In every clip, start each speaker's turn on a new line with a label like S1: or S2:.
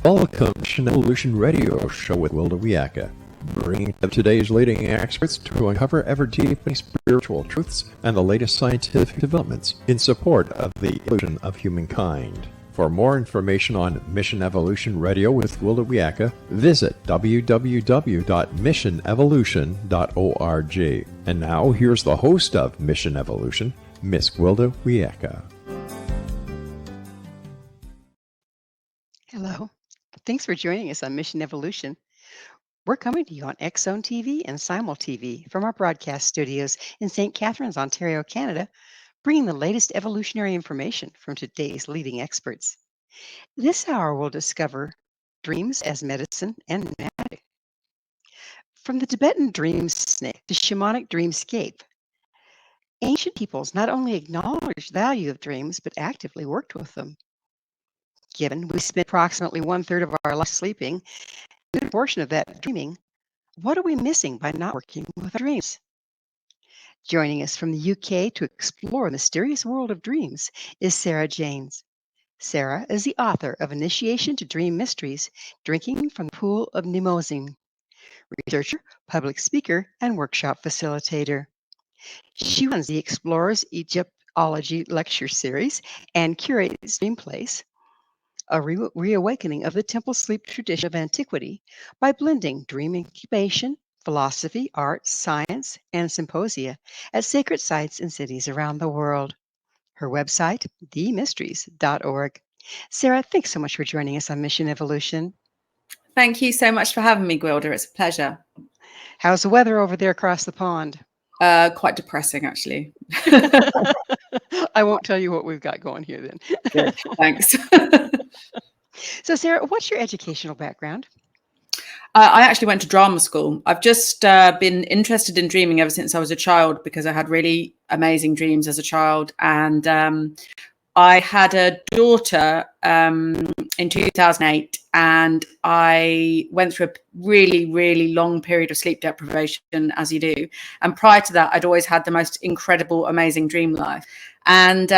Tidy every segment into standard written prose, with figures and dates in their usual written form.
S1: Welcome to Mission Evolution Radio Show with Gwilda Wiyaka, bringing today's leading experts to uncover ever-deepening spiritual truths and the latest scientific developments in support of the evolution of humankind. For more information on Mission Evolution Radio with Gwilda Wiyaka, visit www.missionevolution.org. And now, here's the host of Mission Evolution, Miss Gwilda Wiyaka.
S2: Hello. Thanks for joining us on Mission Evolution. We're coming to you on X-Zone TV and Simul TV from our broadcast studios in St. Catharines, Ontario, Canada, bringing the latest evolutionary information from today's leading experts. This hour we'll discover dreams as medicine and magic. From the Tibetan dream snake to shamanic dreamscape, ancient peoples not only acknowledged the value of dreams, but actively worked with them. Given we spend approximately 1/3 of our life sleeping, a good portion of that dreaming, what are we missing by not working with our dreams? Joining us from the UK to explore the mysterious world of dreams is Sarah JANES. Sarah is the author of Initiation to Dream Mysteries, Drinking from the Pool of Mnemosyne, researcher, public speaker, and workshop facilitator. She runs the Explorers Egyptology lecture series and curates Dream Place, a reawakening of the temple sleep tradition of antiquity by blending dream incubation, philosophy, art, science, and symposia at sacred sites in cities around the world. Her website, themysteries.org. Sarah, thanks so much for joining us on Mission Evolution.
S3: Thank you so much for having me, Gwilda. It's a pleasure.
S2: How's the weather over there across the pond?
S3: Quite depressing, actually.
S2: I won't tell you what we've got going here then.
S3: Good, thanks.
S2: So, Sarah, what's your educational background?
S3: I actually went to drama school. I've just been interested in dreaming ever since I was a child because I had really amazing dreams as a child. And I had a daughter in 2008, and I went through a really, really long period of sleep deprivation, as you do. And prior to that, I'd always had the most incredible, amazing dream life. And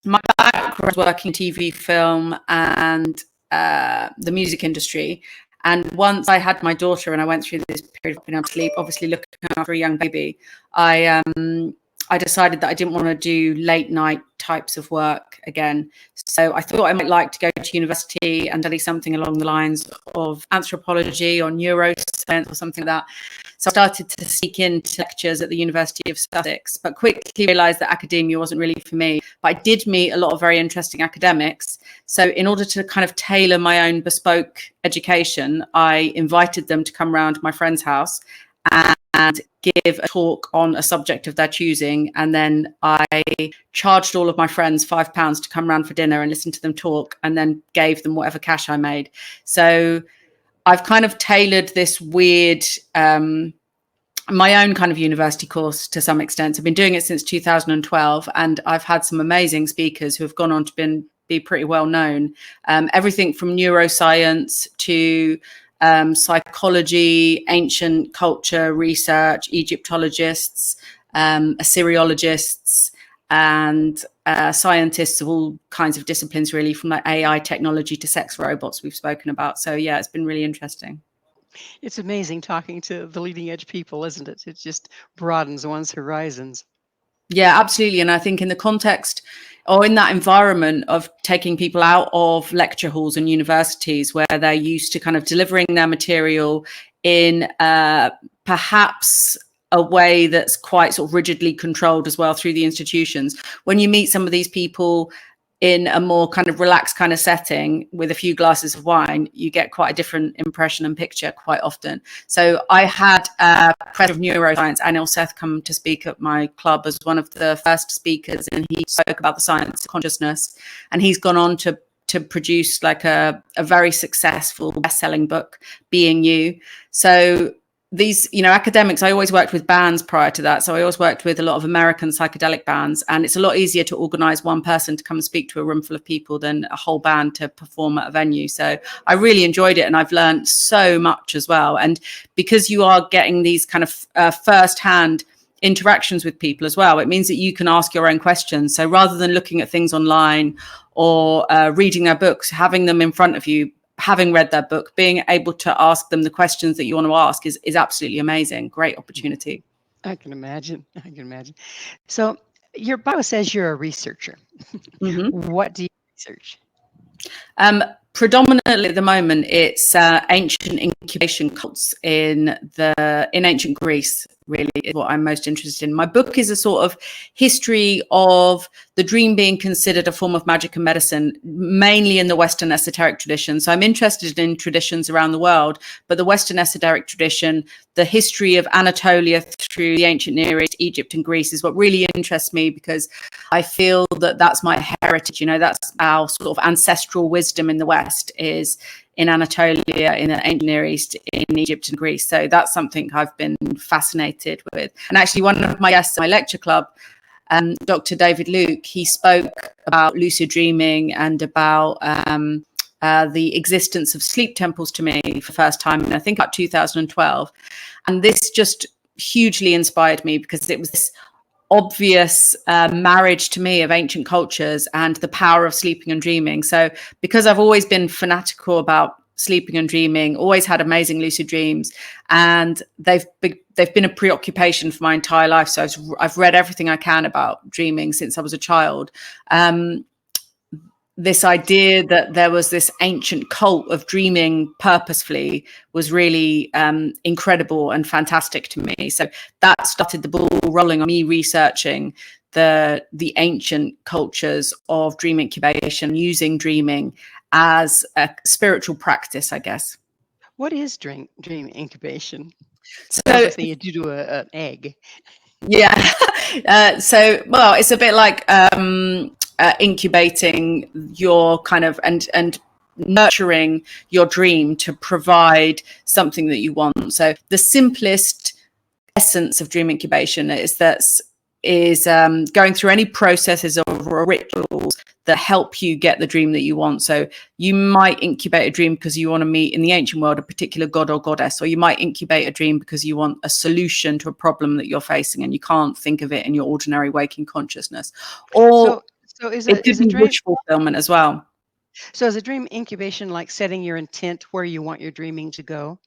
S3: my background was working in TV, film, and the music industry. And once I had my daughter and I went through this period of being able to sleep, obviously looking after a young baby, I decided that I didn't want to do late night types of work again. So I thought I might like to go to university and study something along the lines of anthropology or neuroscience or something like that. So I started to sneak into lectures at the University of Sussex, but quickly realized that academia wasn't really for me. But I did meet a lot of very interesting academics. So in order to kind of tailor my own bespoke education, I invited them to come round my friend's house and give a talk on a subject of their choosing. And then I charged all of my friends £5 to come round for dinner and listen to them talk, and then gave them whatever cash I made. So I've kind of tailored this weird, my own kind of university course to some extent. I've been doing it since 2012, and I've had some amazing speakers who have gone on to be pretty well known. Everything from neuroscience to psychology, ancient culture research, Egyptologists, Assyriologists, and scientists of all kinds of disciplines, really, from like AI technology to sex robots we've spoken about. So yeah, it's been really interesting.
S2: It's amazing talking to the leading edge people, isn't it? It just broadens one's horizons.
S3: Yeah, absolutely. And I think in the context or in that environment of taking people out of lecture halls and universities where they're used to kind of delivering their material in perhaps a way that's quite sort of rigidly controlled as well through the institutions. When you meet some of these people in a more kind of relaxed kind of setting with a few glasses of wine, you get quite a different impression and picture quite often. So I had Professor of Neuroscience, Anil Seth, come to speak at my club as one of the first speakers, and he spoke about the science of consciousness. And he's gone on to produce like a very successful best-selling book, Being You. So these, academics, I always worked with bands prior to that. So I always worked with a lot of American psychedelic bands, and it's a lot easier to organize one person to come and speak to a room full of people than a whole band to perform at a venue. So I really enjoyed it, and I've learned so much as well. And because you are getting these kind of first-hand interactions with people as well. It means that you can ask your own questions. So rather than looking at things online or reading their books, having them in front of you, having read their book, being able to ask them the questions that you want to ask is absolutely amazing. Great opportunity.
S2: I can imagine. I can imagine. So your bio says you're a researcher. What do you research?
S3: Predominantly at the moment, it's ancient incubation cults in ancient Greece. Really, is what I'm most interested in. My book is a sort of history of the dream being considered a form of magic and medicine, mainly in the Western esoteric tradition. So I'm interested in traditions around the world, but the Western esoteric tradition, the history of Anatolia through the ancient Near East, Egypt and Greece is what really interests me, because I feel that that's my heritage. You know, that's our sort of ancestral wisdom in the West, is in Anatolia, in the ancient Near East, in Egypt and Greece. So that's something I've been fascinated with. And actually, one of my guests at my lecture club, Dr. David Luke, he spoke about lucid dreaming and about the existence of sleep temples to me for the first time, and I think about 2012. And this just hugely inspired me, because it was this obvious marriage to me of ancient cultures and the power of sleeping and dreaming. So because I've always been fanatical about sleeping and dreaming, always had amazing lucid dreams, and they've been a preoccupation for my entire life. So I've read everything I can about dreaming since I was a child. This idea that there was this ancient cult of dreaming purposefully was really incredible and fantastic to me. So that started the ball rolling on me researching the ancient cultures of dream incubation, using dreaming as a spiritual practice, I guess.
S2: What is dream incubation?
S3: So
S2: obviously you do an egg.
S3: Yeah. Well, it's a bit like incubating your kind of and nurturing your dream to provide something that you want. So the simplest essence of dream incubation is going through any processes or rituals that help you get the dream that you want. So you might incubate a dream because you want to meet, in the ancient world, a particular god or goddess, or you might incubate a dream because you want a solution to a problem that you're facing and you can't think of it in your ordinary waking consciousness. Or
S2: so is
S3: it could
S2: a
S3: be
S2: dream
S3: wish fulfillment as well.
S2: So is a dream incubation like setting your intent where you want your dreaming to go?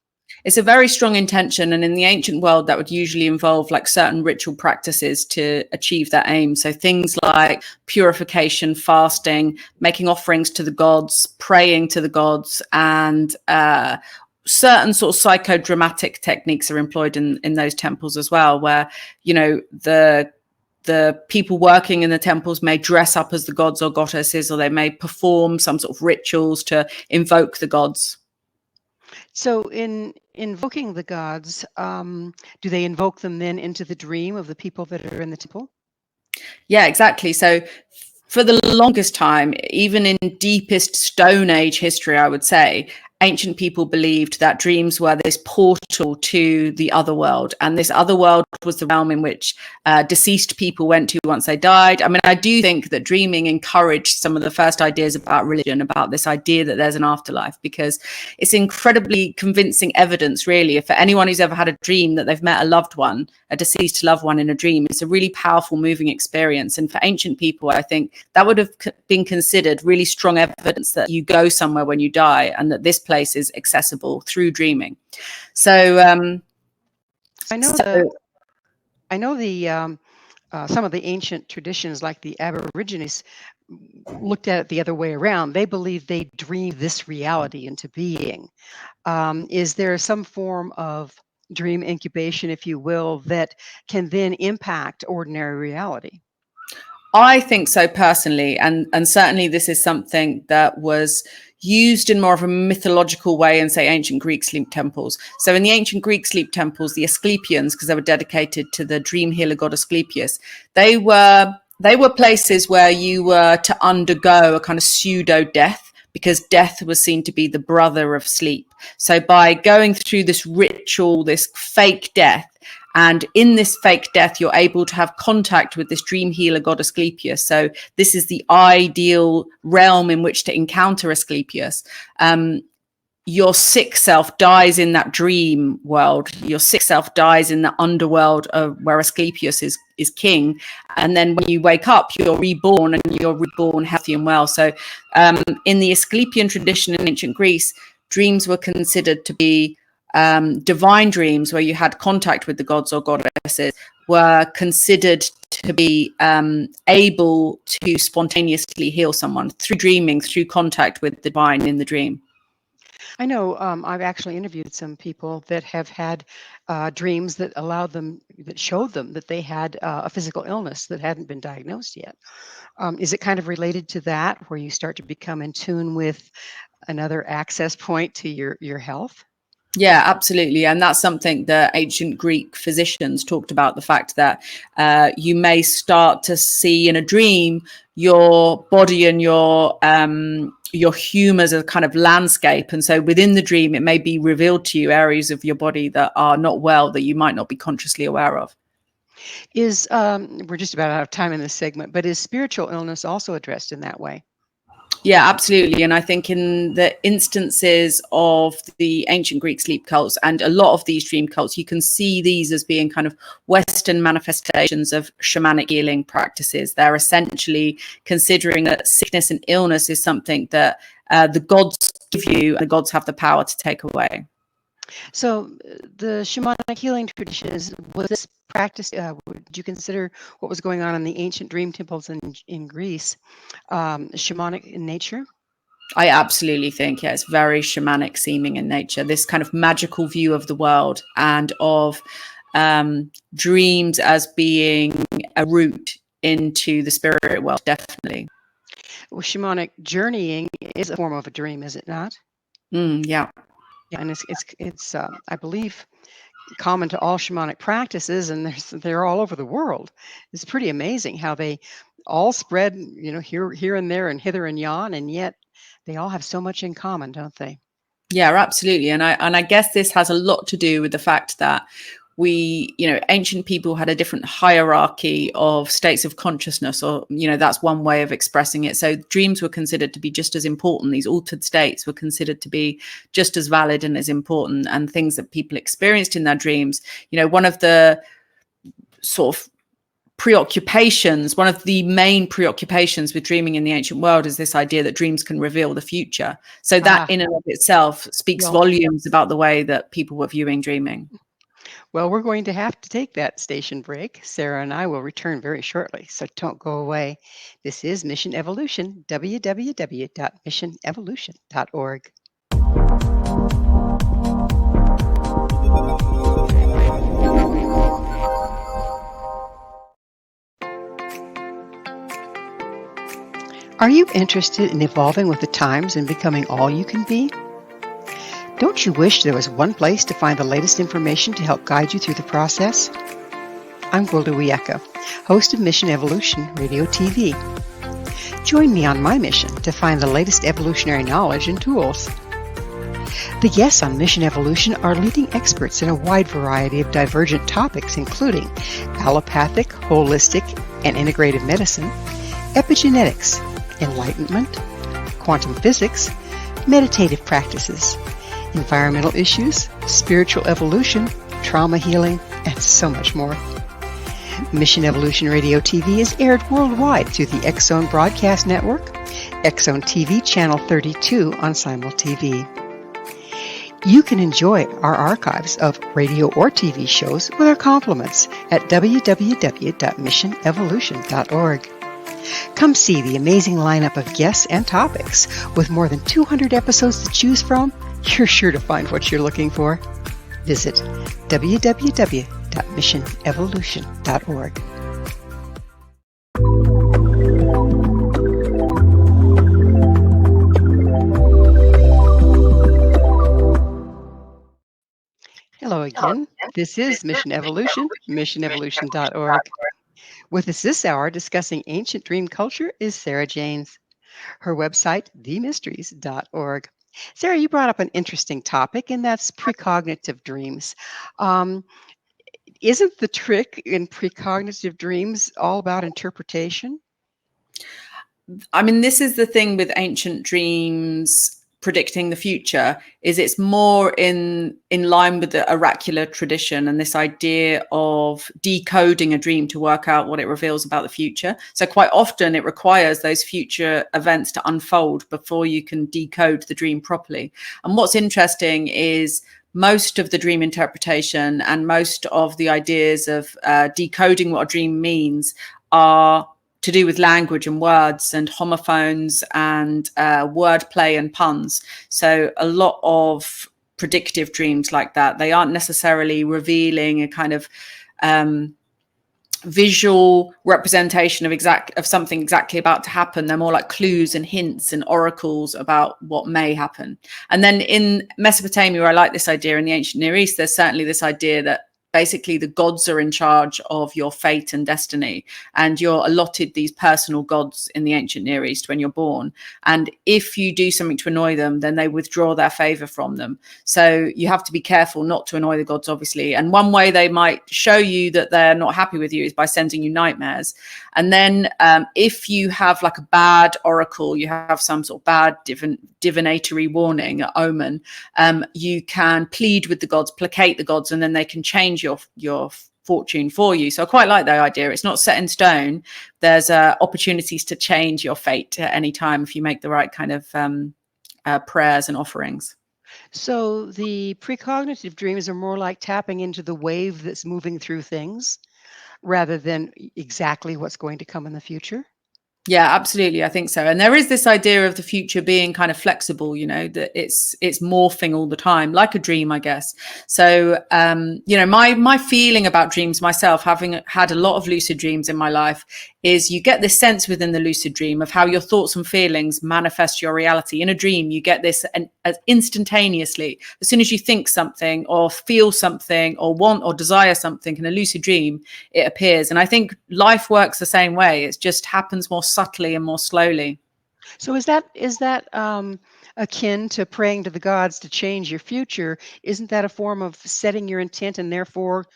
S3: It's a very strong intention, and in the ancient world that would usually involve like certain ritual practices to achieve that aim. So things like purification, fasting, making offerings to the gods, praying to the gods, and certain sort of psychodramatic techniques are employed in those temples as well, where, you know, the people working in the temples may dress up as the gods or goddesses, or they may perform some sort of rituals to invoke the gods.
S2: So in invoking the gods, do they invoke them then into the dream of the people that are in the temple?
S3: Yeah, exactly. So for the longest time, even in deepest Stone Age history, I would say, ancient people believed that dreams were this portal to the other world. And this other world was the realm in which deceased people went to once they died. I mean, I do think that dreaming encouraged some of the first ideas about religion, about this idea that there's an afterlife, because it's incredibly convincing evidence, really. For anyone who's ever had a dream that they've met a loved one, a deceased loved one in a dream, it's a really powerful, moving experience. And for ancient people, I think that would have been considered really strong evidence that you go somewhere when you die, and that this place is accessible through dreaming. So
S2: I know some of the ancient traditions, like the Aborigines, looked at it the other way around. They believe they dream this reality into being. Is there some form of dream incubation, if you will, that can then impact ordinary reality?
S3: I think so personally, and certainly this is something that was used in more of a mythological way in, say, ancient Greek sleep temples. So in the ancient Greek sleep temples, the Asclepians, because they were dedicated to the dream healer god Asclepius, they were places where you were to undergo a kind of pseudo death, because death was seen to be the brother of sleep. So by going through this ritual, this fake death, and in this fake death, you're able to have contact with this dream healer god Asclepius. So this is the ideal realm in which to encounter Asclepius. your sick self dies in that dream world. Your sick self dies in the underworld of where Asclepius is king. And then when you wake up, you're reborn, and you're reborn healthy and well. So in the Asclepian tradition in ancient Greece, dreams were considered to be divine dreams where you had contact with the gods or goddesses, were considered to be able to spontaneously heal someone through dreaming, through contact with the divine in the dream.
S2: I know I've actually interviewed some people that have had dreams that allowed them, that showed them that they had a physical illness that hadn't been diagnosed yet. Is it kind of related to that, where you start to become in tune with another access point to your health?
S3: Yeah, absolutely. And that's something that ancient Greek physicians talked about, the fact that you may start to see in a dream your body and your hue as a kind of landscape. And so within the dream, it may be revealed to you areas of your body that are not well, that you might not be consciously aware of.
S2: Is we're just about out of time in this segment, but is spiritual illness also addressed in that way?
S3: Yeah, absolutely. And I think in the instances of the ancient Greek sleep cults and a lot of these dream cults, you can see these as being kind of Western manifestations of shamanic healing practices. They're essentially considering that sickness and illness is something that the gods give you, and the gods have the power to take away.
S2: So the shamanic healing traditions, was this practice, would you consider what was going on in the ancient dream temples in Greece shamanic in nature?
S3: I absolutely think, yeah, it's very shamanic seeming in nature, this kind of magical view of the world and of dreams as being a route into the spirit world, definitely.
S2: Well, shamanic journeying is a form of a dream, is it not?
S3: Yeah.
S2: Yeah, and it's I believe common to all shamanic practices, and they're all over the world. It's pretty amazing how they all spread, here and there and hither and yon, and yet they all have so much in common, don't they?
S3: Yeah, absolutely. And I guess this has a lot to do with the fact that ancient people had a different hierarchy of states of consciousness, or, that's one way of expressing it. So dreams were considered to be just as important. These altered states were considered to be just as valid and as important, and things that people experienced in their dreams. One of the sort of preoccupations, one of the main preoccupations with dreaming in the ancient world is this idea that dreams can reveal the future. So that in and of itself speaks volumes about the way that people were viewing dreaming.
S2: Well, we're going to have to take that station break. Sarah and I will return very shortly, so don't go away. This is Mission Evolution, www.missionevolution.org. Are you interested in evolving with the times and becoming all you can be? Don't you wish there was one place to find the latest information to help guide you through the process? I'm Gwilda Wiyaka, host of Mission Evolution Radio TV. Join me on my mission to find the latest evolutionary knowledge and tools. The guests on Mission Evolution are leading experts in a wide variety of divergent topics, including allopathic, holistic, and integrative medicine, epigenetics, enlightenment, quantum physics, meditative practices, environmental issues, spiritual evolution, trauma healing, and so much more. Mission Evolution Radio TV is aired worldwide through the X-Zone Broadcast Network, X-Zone TV Channel 32 on Simul TV. You can enjoy our archives of radio or TV shows with our compliments at www.missionevolution.org. Come see the amazing lineup of guests and topics. With more than 200 episodes to choose from, you're sure to find what you're looking for. Visit www.missionevolution.org. Hello again. This is Mission Evolution, missionevolution.org. With us this hour discussing ancient dream culture is Sarah Janes. Her website, themysteries.org. Sarah, you brought up an interesting topic, and that's precognitive dreams. Isn't the trick in precognitive dreams all about interpretation?
S3: I mean, this is the thing with ancient dreams predicting the future is it's more in line with the oracular tradition and this idea of decoding a dream to work out what it reveals about the future. So quite often it requires those future events to unfold before you can decode the dream properly. And what's interesting is most of the dream interpretation and most of the ideas of decoding what a dream means are to do with language and words and homophones and wordplay and puns. So a lot of predictive dreams like that, they aren't necessarily revealing a kind of visual representation of something exactly about to happen. They're more like clues and hints and oracles about what may happen. And then in Mesopotamia, where I like this idea, in the ancient Near East, there's certainly this idea that basically the gods are in charge of your fate and destiny, and you're allotted these personal gods in the ancient Near East when you're born. And if you do something to annoy them, then they withdraw their favor from them. So you have to be careful not to annoy the gods, obviously. And one way they might show you that they're not happy with you is by sending you nightmares. And then if you have like a bad oracle, you have some sort of bad divinatory warning, omen, you can plead with the gods, placate the gods, and then they can change your fortune for you. So I quite like that idea. It's not set in stone. There's opportunities to change your fate at any time if you make the right kind of prayers and offerings.
S2: So the precognitive dreams are more like tapping into the wave that's moving through things rather than exactly what's going to come in the future.
S3: Yeah, absolutely. I think so. And there is this idea of the future being kind of flexible, you know, that it's morphing all the time, like a dream, I guess. So, you know, my feeling about dreams myself, having had a lot of lucid dreams in my life, is you get this sense within the lucid dream of how your thoughts and feelings manifest your reality. In a dream, you get this instantaneously. As soon as you think something or feel something or want or desire something in a lucid dream, it appears. And I think life works the same way. It just happens more subtly and more slowly.
S2: So is that akin to praying to the gods to change your future? Isn't that a form of setting your intent and therefore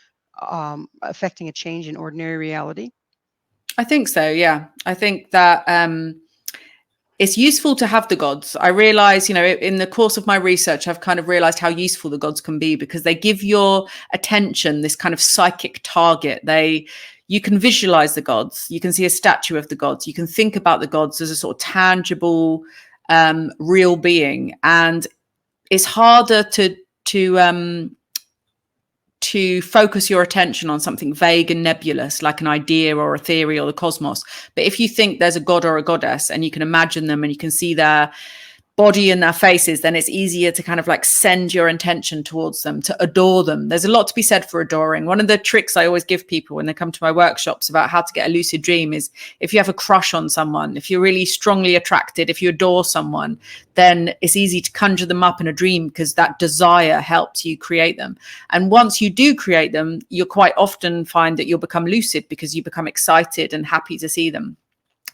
S2: affecting a change in ordinary reality?
S3: I think so. Yeah, I think that it's useful to have the gods. I realize, you know, in the course of my research, I've kind of realized how useful the gods can be because they give your attention this kind of psychic target. You can visualize the gods. You can see a statue of the gods. You can think about the gods as a sort of tangible, real being. And it's harder to focus your attention on something vague and nebulous, like an idea or a theory or the cosmos. But if you think there's a god or a goddess and you can imagine them and you can see their body and their faces, then it's easier to kind of like send your intention towards them, to adore them. There's a lot to be said for adoring. One of the tricks I always give people when they come to my workshops about how to get a lucid dream is if you have a crush on someone, if you're really strongly attracted, if you adore someone, then it's easy to conjure them up in a dream because that desire helps you create them. And once you do create them, you'll quite often find that you'll become lucid because you become excited and happy to see them.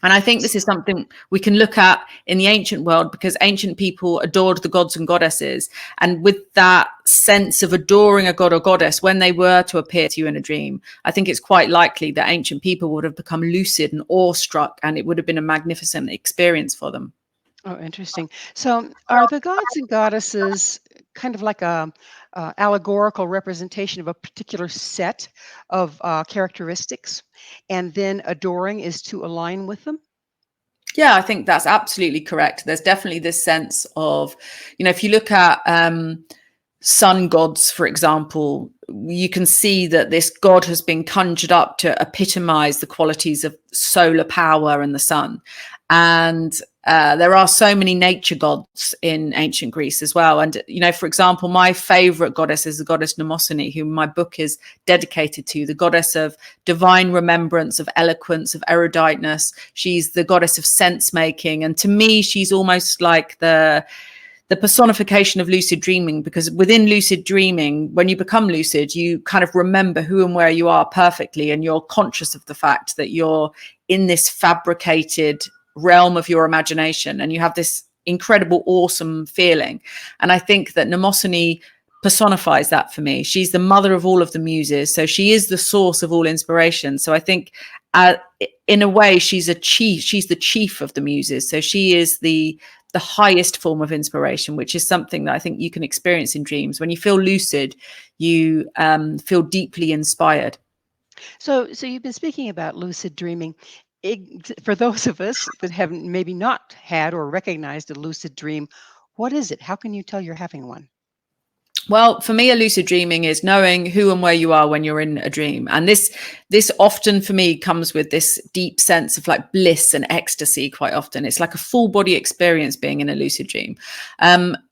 S3: And I think this is something we can look at in the ancient world because ancient people adored the gods and goddesses. And with that sense of adoring a god or goddess, when they were to appear to you in a dream, I think it's quite likely that ancient people would have become lucid and awestruck, and it would have been a magnificent experience for them.
S2: Oh, interesting. So are the gods and goddesses kind of like a allegorical representation of a particular set of characteristics, and then adoring is to align with them?
S3: Yeah, I think that's absolutely correct. There's definitely this sense of, you know, if you look at sun gods, for example, you can see that this god has been conjured up to epitomize the qualities of solar power and the sun. And there are so many nature gods in ancient Greece as well. And, you know, for example, my favorite goddess is the goddess Mnemosyne, who my book is dedicated to, the goddess of divine remembrance, of eloquence, of eruditeness. She's the goddess of sense making. And to me, she's almost like the personification of lucid dreaming, because within lucid dreaming, when you become lucid, you kind of remember who and where you are perfectly. And you're conscious of the fact that you're in this fabricated realm of your imagination, and you have this incredible, awesome feeling. And I think that Mnemosyne personifies that for me. She's the mother of all of the muses, so she is the source of all inspiration. So I think in a way she's the chief of the muses. So she is the the highest form of inspiration, which is something that I think you can experience in dreams. When you feel lucid, you feel deeply inspired.
S2: So you've been speaking about lucid dreaming. For those of us that haven't maybe not had or recognized a lucid dream, what is it? How can you tell you're having one?
S3: Well, for me, a lucid dreaming is knowing who and where you are when you're in a dream. And this often for me comes with this deep sense of like bliss and ecstasy. Quite often, it's like a full body experience being in a lucid dream.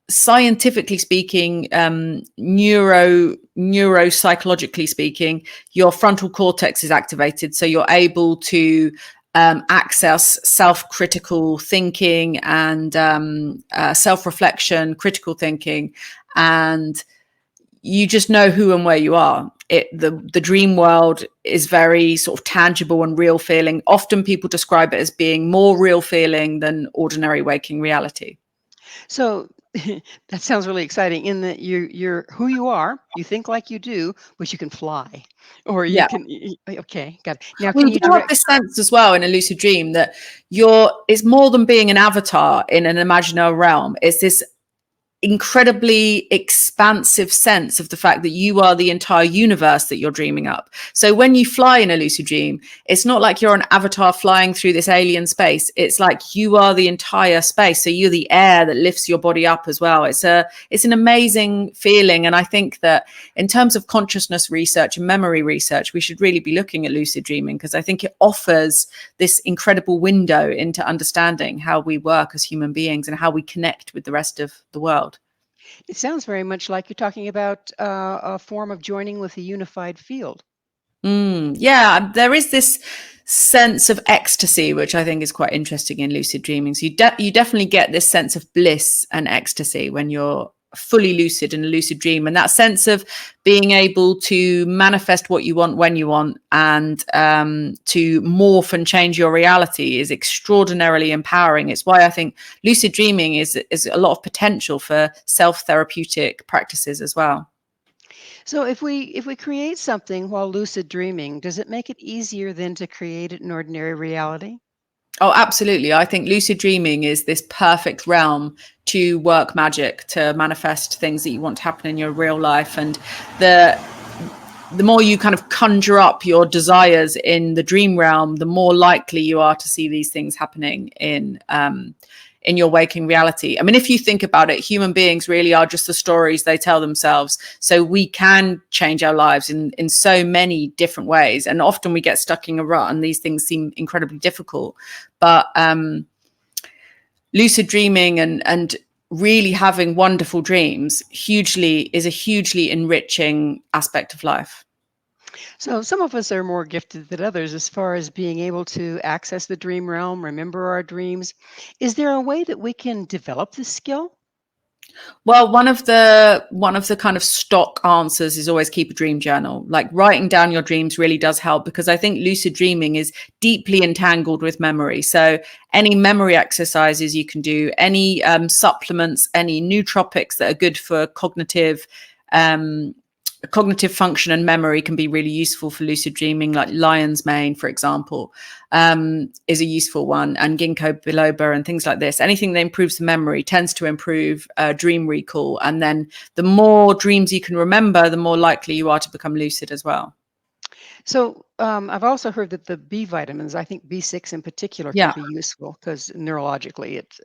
S3: Scientifically speaking, neuropsychologically speaking, your frontal cortex is activated. So you're able to access self-critical thinking and self-reflection, critical thinking, and you just know who and where you are. The dream world is very sort of tangible and real feeling. Often people describe it as being more real feeling than ordinary waking reality.
S2: So that sounds really exciting in that you're who you are, you think like you do, but you can fly. Or you
S3: Yeah.
S2: can okay, got it. Now
S3: Well,
S2: can
S3: you
S2: you
S3: do have
S2: direct
S3: this sense as well in a lucid dream that it's more than being an avatar in an imaginary realm. It's this incredibly expansive sense of the fact that you are the entire universe that you're dreaming up. So when you fly in a lucid dream, it's not like you're an avatar flying through this alien space. It's like you are the entire space. So you're the air that lifts your body up as well. It's an amazing feeling. And I think that in terms of consciousness research and memory research, we should really be looking at lucid dreaming, because I think it offers this incredible window into understanding how we work as human beings and how we connect with the rest of the world.
S2: it sounds very much like you're talking about a form of joining with a unified field.
S3: Yeah, there is this sense of ecstasy, which I think is quite interesting in lucid dreaming. So you definitely get this sense of bliss and ecstasy when you're fully lucid in a lucid dream, and that sense of being able to manifest what you want when you want, and to morph and change your reality is extraordinarily empowering. It's why I think lucid dreaming is a lot of potential for self-therapeutic practices as well.
S2: So if we create something while lucid dreaming, does it make it easier than to create it in ordinary reality?
S3: Oh, absolutely. I think lucid dreaming is this perfect realm to work magic, to manifest things that you want to happen in your real life. And the the more you kind of conjure up your desires in the dream realm, the more likely you are to see these things happening in your waking reality. I mean, if you think about it, human beings really are just the stories they tell themselves. So we can change our lives in so many different ways. And often we get stuck in a rut and these things seem incredibly difficult. But lucid dreaming and really having wonderful dreams is a hugely enriching aspect of life.
S2: So some of us are more gifted than others as far as being able to access the dream realm, remember our dreams. Is there a way that we can develop this skill?
S3: Well, one of the kind of stock answers is always keep a dream journal. Like writing down your dreams really does help, because I think lucid dreaming is deeply entangled with memory. So any memory exercises you can do, any supplements, any nootropics that are good for cognitive function and memory can be really useful for lucid dreaming, like lion's mane, for example, is a useful one, and ginkgo biloba and things like this. Anything that improves the memory tends to improve dream recall. And then the more dreams you can remember, the more likely you are to become lucid as well.
S2: So I've also heard that the B vitamins, I think B6 in particular, can
S3: Yeah.
S2: be useful because neurologically it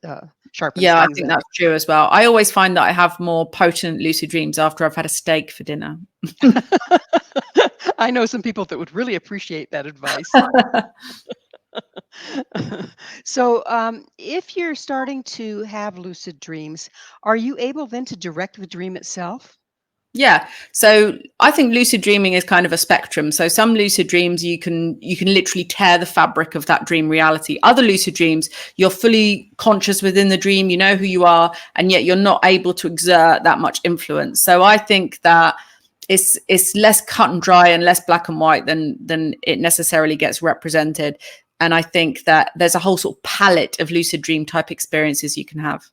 S2: sharpens
S3: Yeah, I
S2: things
S3: think
S2: up.
S3: that's true as well. I always find that I have more potent lucid dreams after I've had a steak for dinner.
S2: I know some people that would really appreciate that advice. So, if you're starting to have lucid dreams, are you able then to direct the dream itself?
S3: Yeah. So I think lucid dreaming is kind of a spectrum. So some lucid dreams you can literally tear the fabric of that dream reality. Other lucid dreams, you're fully conscious within the dream, you know who you are, and yet you're not able to exert that much influence. So I think that it's less cut and dry and less black and white than it necessarily gets represented. And I think that there's a whole sort of palette of lucid dream type experiences you can have.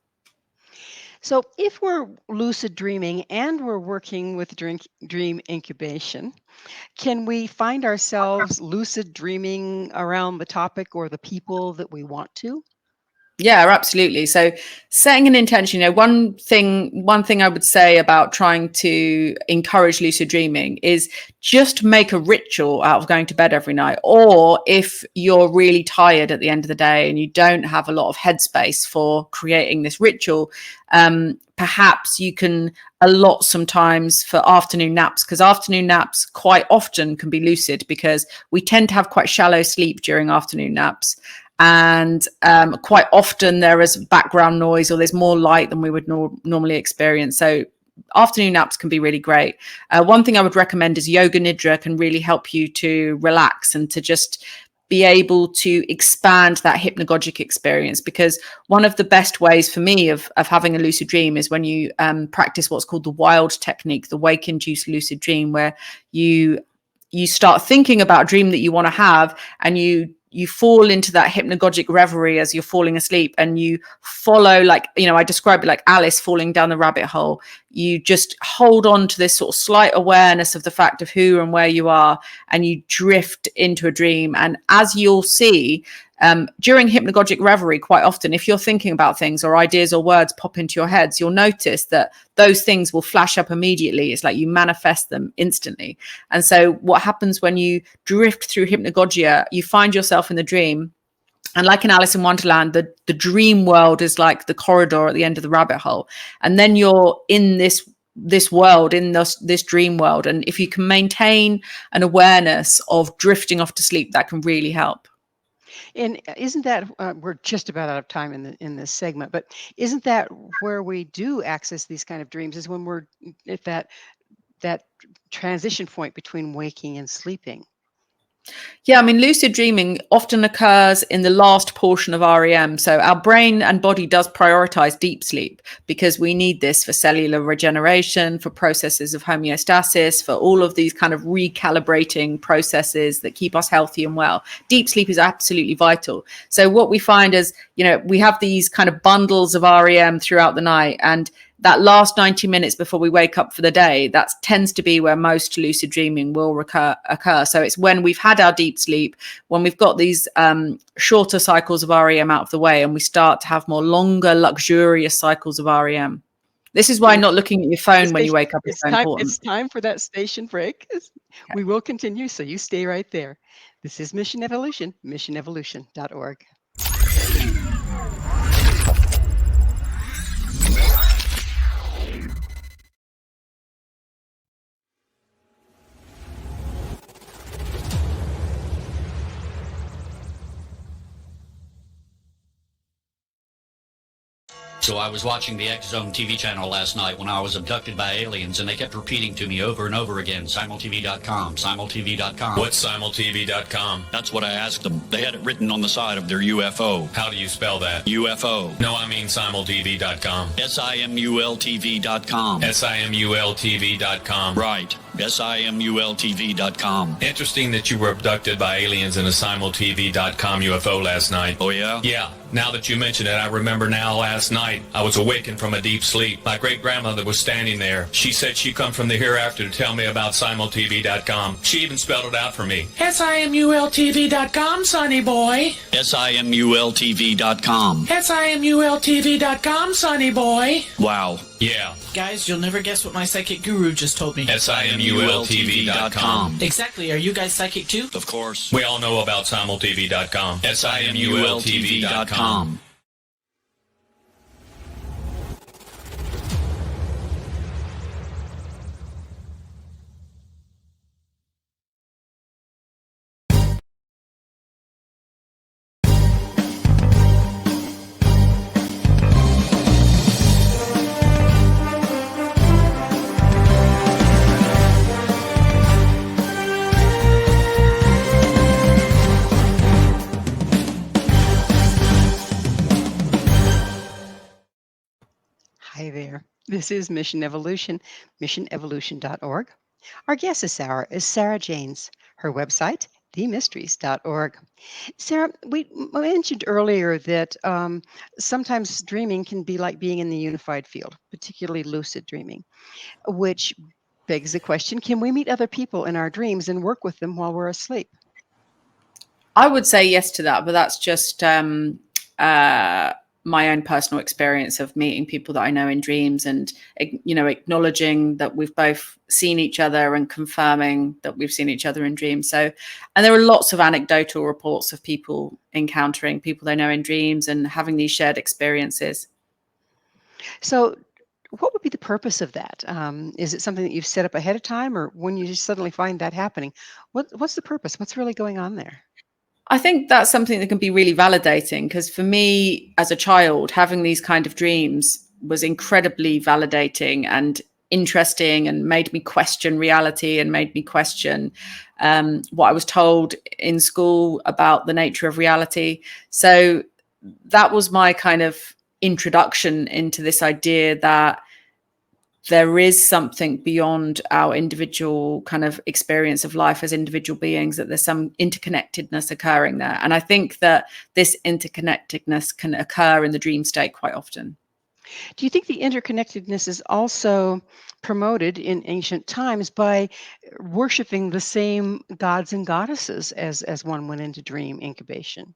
S2: So, if we're lucid dreaming and we're working with dream incubation, can we find ourselves lucid dreaming around the topic or the people that we want to?
S3: Yeah, absolutely. So setting an intention, one thing I would say about trying to encourage lucid dreaming is just make a ritual out of going to bed every night. Or if you're really tired at the end of the day and you don't have a lot of headspace for creating this ritual, perhaps you can allot some times for afternoon naps, because afternoon naps quite often can be lucid, because we tend to have quite shallow sleep during afternoon naps. And quite often there is background noise or there's more light than we would normally experience. So afternoon naps can be really great. One thing I would recommend is yoga nidra can really help you to relax and to just be able to expand that hypnagogic experience, because one of the best ways for me of having a lucid dream is when you practice what's called the wild technique, the wake-induced lucid dream, where you start thinking about a dream that you want to have, and you fall into that hypnagogic reverie as you're falling asleep, and you follow, like, I describe it like Alice falling down the rabbit hole. You just hold on to this sort of slight awareness of the fact of who and where you are, and you drift into a dream. And as you'll see, during hypnagogic reverie, quite often, if you're thinking about things or ideas or words pop into your heads, you'll notice that those things will flash up immediately. It's like you manifest them instantly. And so what happens when you drift through hypnagogia, you find yourself in the dream. And like in Alice in Wonderland, the dream world is like the corridor at the end of the rabbit hole. And then you're in this world, in this dream world. And if you can maintain an awareness of drifting off to sleep, that can really help.
S2: And isn't that we're just about out of time in this segment, but isn't that where we do access these kind of dreams, is when we're at that transition point between waking and sleeping?
S3: Yeah, I mean, lucid dreaming often occurs in the last portion of REM. So our brain and body does prioritize deep sleep, because we need this for cellular regeneration, for processes of homeostasis, for all of these kind of recalibrating processes that keep us healthy and well. Deep sleep is absolutely vital. So what we find is, we have these kind of bundles of REM throughout the night, and that last 90 minutes before we wake up for the day, that tends to be where most lucid dreaming will occur. So it's when we've had our deep sleep, when we've got these shorter cycles of REM out of the way, and we start to have more longer, luxurious cycles of REM. This is why not looking at your phone when you wake up is so important.
S2: It's time for that station break. We will continue, so you stay right there. This is Mission Evolution, missionevolution.org.
S4: So I was watching the X Zone TV channel last night when I was abducted by aliens, and they kept repeating to me over and over again, simultv.com, simultv.com.
S5: What's simultv.com?
S4: That's what I asked them. They had it written on the side of their UFO.
S5: How do you spell that?
S4: UFO.
S5: No, I mean simultv.com.
S4: simultv.com.
S5: simultv.com.
S4: Right. simultv.com.
S5: Interesting that you were abducted by aliens in a simultv.com UFO last night.
S4: Oh, yeah?
S5: Yeah. Now that you mention it, I remember now last night I was awakened from a deep sleep. My great-grandmother was standing there. She said she'd come from the hereafter to tell me about simultv.com. She even spelled it out for me.
S6: simultv.com, sonny boy.
S4: simultv.com.
S6: simultv.com, sonny boy.
S4: Wow.
S5: Yeah.
S6: Guys, you'll never guess what my psychic guru just told me.
S5: simultv.com.
S6: Exactly. Are you guys psychic too?
S4: Of course.
S5: We all know about simultv.com.
S4: simultv.com.
S2: Hi there. This is Mission Evolution, missionevolution.org. Our guest this hour is Sarah Janes. Her website, themysteries.org. Sarah, we mentioned earlier that sometimes dreaming can be like being in the unified field, particularly lucid dreaming, which begs the question, can we meet other people in our dreams and work with them while we're asleep?
S3: I would say yes to that, but that's just my own personal experience of meeting people that I know in dreams, and, you know, acknowledging that we've both seen each other and confirming that we've seen each other in dreams. So, and there are lots of anecdotal reports of people encountering people they know in dreams and having these shared experiences.
S2: So, what would be the purpose of that? Is it something that you've set up ahead of time, or when you just suddenly find that happening? What's the purpose? What's really going on there?
S3: I think that's something that can be really validating, because for me as a child, having these kind of dreams was incredibly validating and interesting, and made me question reality, and made me question what I was told in school about the nature of reality. So that was my kind of introduction into this idea that there is something beyond our individual kind of experience of life as individual beings, that there's some interconnectedness occurring there. And I think that this interconnectedness can occur in the dream state quite often.
S2: Do you think the interconnectedness is also promoted in ancient times by worshiping the same gods and goddesses as one went into dream incubation?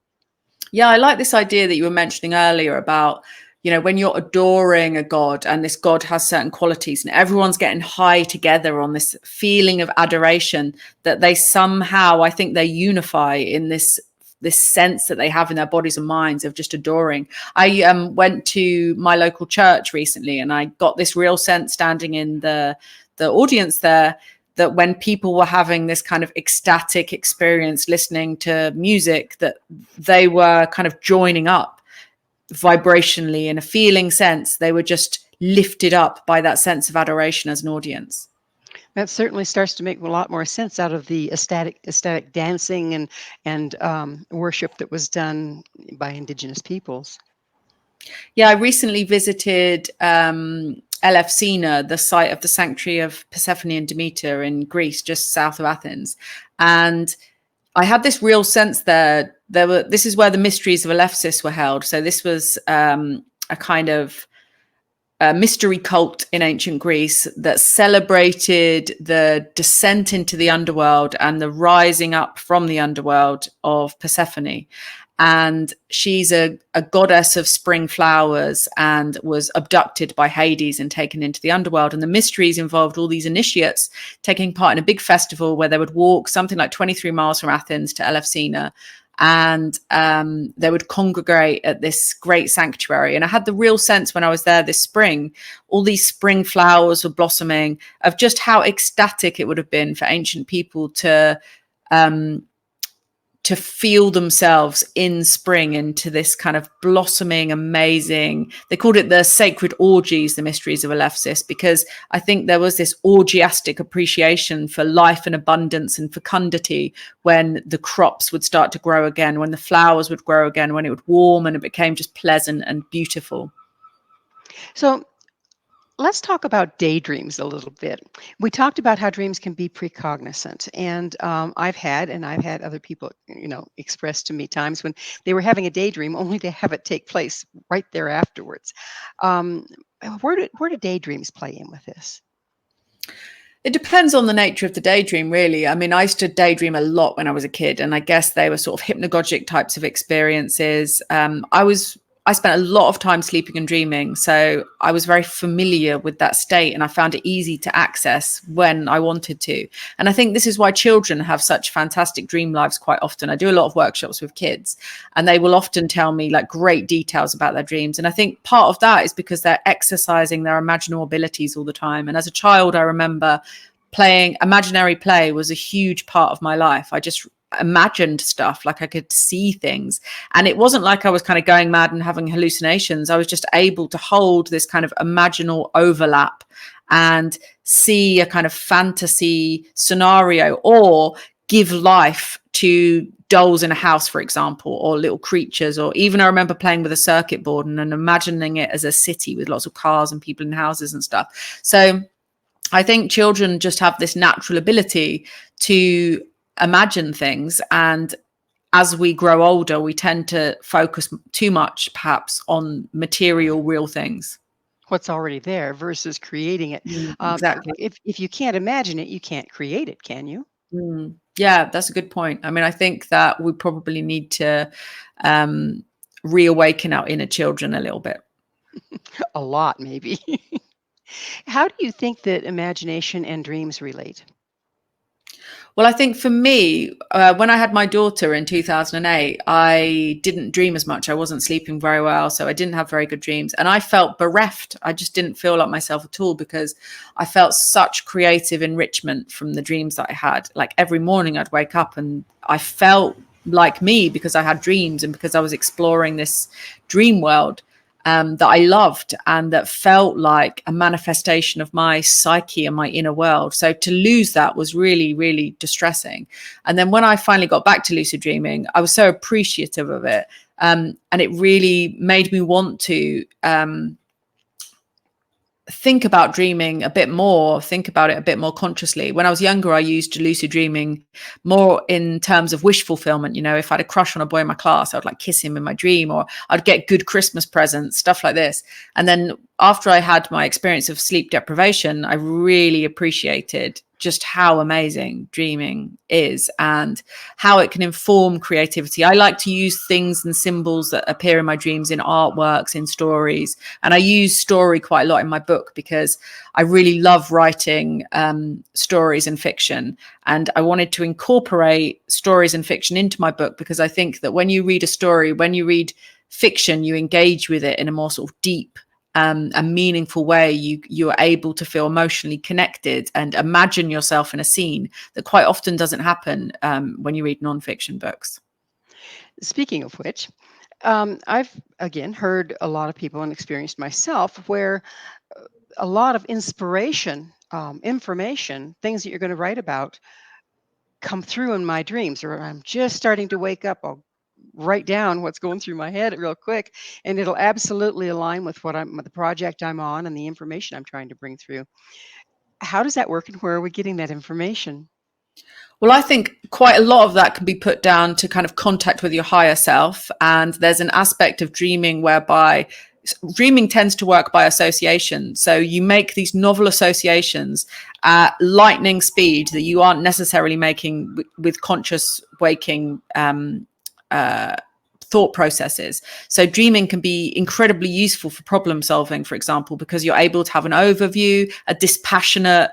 S3: Yeah, I like this idea that you were mentioning earlier about, you know, when you're adoring a god and this god has certain qualities and everyone's getting high together on this feeling of adoration, that they somehow, I think they unify in this sense that they have in their bodies and minds of just adoring. I went to my local church recently, and I got this real sense standing in the audience there, that when people were having this kind of ecstatic experience listening to music, that they were kind of joining up vibrationally in a feeling sense. They were just lifted up by that sense of adoration as an audience.
S2: That certainly starts to make a lot more sense out of the ecstatic dancing and worship that was done by indigenous peoples.
S3: Yeah, I recently visited Elefsina, the site of the sanctuary of Persephone and Demeter in Greece, just south of Athens. And I had this real sense there. This is where the mysteries of Eleusis were held. So this was a kind of mystery cult in ancient Greece that celebrated the descent into the underworld and the rising up from the underworld of Persephone. And she's a goddess of spring flowers, and was abducted by Hades and taken into the underworld. And the mysteries involved all these initiates taking part in a big festival where they would walk something like 23 miles from Athens to Elefsina, and they would congregate at this great sanctuary. And I had the real sense when I was there this spring, all these spring flowers were blossoming, of just how ecstatic it would have been for ancient people to feel themselves in spring, into this kind of blossoming, amazing, they called it the sacred orgies, the mysteries of Eleusis, because I think there was this orgiastic appreciation for life and abundance and fecundity when the crops would start to grow again, when the flowers would grow again, when it would warm and it became just pleasant and beautiful.
S2: So let's talk about daydreams a little bit. We talked about how dreams can be precognizant, and I've had other people, express to me times when they were having a daydream, only to have it take place right there afterwards. Where do daydreams play in with this?
S3: It depends on the nature of the daydream, really. I mean, I used to daydream a lot when I was a kid, and I guess they were sort of hypnagogic types of experiences. I spent a lot of time sleeping and dreaming, so I was very familiar with that state, and I found it easy to access when I wanted to. And I think this is why children have such fantastic dream lives quite often. I do a lot of workshops with kids, and they will often tell me like great details about their dreams. And I think part of that is because they're exercising their imaginal abilities all the time. And as a child, I remember playing imaginary play was a huge part of my life. I just imagined stuff, like I could see things, and it wasn't like I was kind of going mad and having hallucinations. I was just able to hold this kind of imaginal overlap and see a kind of fantasy scenario, or give life to dolls in a house, for example, or little creatures. Or even I remember playing with a circuit board and imagining it as a city with lots of cars and people in houses and stuff. So I think children just have this natural ability to imagine things, and as we grow older we tend to focus too much perhaps on material real things,
S2: What's already there versus creating it.
S3: exactly.
S2: If you can't imagine it, you can't create it, can you?
S3: Yeah, that's a good point. I mean, I think that we probably need to reawaken our inner children a little bit.
S2: A lot, maybe. How do you think that imagination and dreams relate?
S3: Well, I think for me, when I had my daughter in 2008, I didn't dream as much. I wasn't sleeping very well, so I didn't have very good dreams. And I felt bereft. I just didn't feel like myself at all because I felt such creative enrichment from the dreams that I had. Like every morning I'd wake up and I felt like me because I had dreams and because I was exploring this dream world that I loved and that felt like a manifestation of my psyche and my inner world. So to lose that was really, really distressing. And then when I finally got back to lucid dreaming, I was so appreciative of it. And it really made me want to think about dreaming a bit more, think about it a bit more consciously. When I was younger, I used lucid dreaming more in terms of wish fulfillment. You know, if I had a crush on a boy in my class, I would like kiss him in my dream, or I'd get good Christmas presents, stuff like this. And then after I had my experience of sleep deprivation, I really appreciated just how amazing dreaming is and how it can inform creativity. I like to use things and symbols that appear in my dreams in artworks, in stories. And I use story quite a lot in my book because I really love writing stories and fiction. And I wanted to incorporate stories and fiction into my book because I think that when you read a story, when you read fiction, you engage with it in a more sort of deep a meaningful way. You're able to feel emotionally connected and imagine yourself in a scene that quite often doesn't happen when you read nonfiction books.
S2: Speaking of which, I've again heard a lot of people and experienced myself where a lot of inspiration, information, things that you're going to write about come through in my dreams, or I'm just starting to wake up. I'll write down what's going through my head real quick, and it'll absolutely align with the project I'm on and the information I'm trying to bring through. How does that work, and where are we getting that information?
S3: Well, I think quite a lot of that can be put down to kind of contact with your higher self. And there's an aspect of dreaming whereby dreaming tends to work by association. So you make these novel associations at lightning speed that you aren't necessarily making with conscious waking thought processes. So dreaming can be incredibly useful for problem solving, for example, because you're able to have an overview, a dispassionate